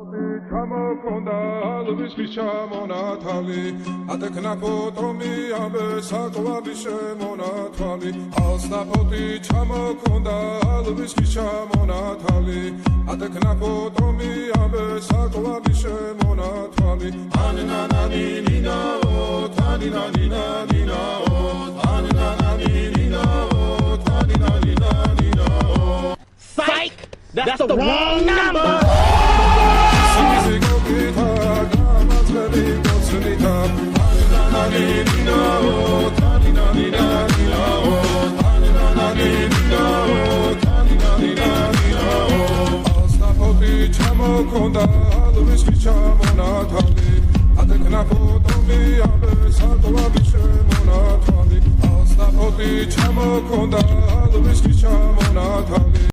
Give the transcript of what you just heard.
ჩამოქონდა ალვის ჩამონათალი ატეკნა ფოტომი ამბე საკვარი შემონათვალი ალსნაფოთი ჩამოქონდა ალვის ჩამონათალი ატეკნა ფოტომი ამბე საკვარი შემონათვალი ანინანანინინაო თანინანინანინაო ანინანანინინაო თანინანინანინაო Psych! That's the wrong number! ჩამოქონდა ალვის ჩამონათალი ატეკნა ფოტომი ამბე საკვარი შემონათვალი ალსნაფოთი ჩამოქონდა ალვის ჩამონათალი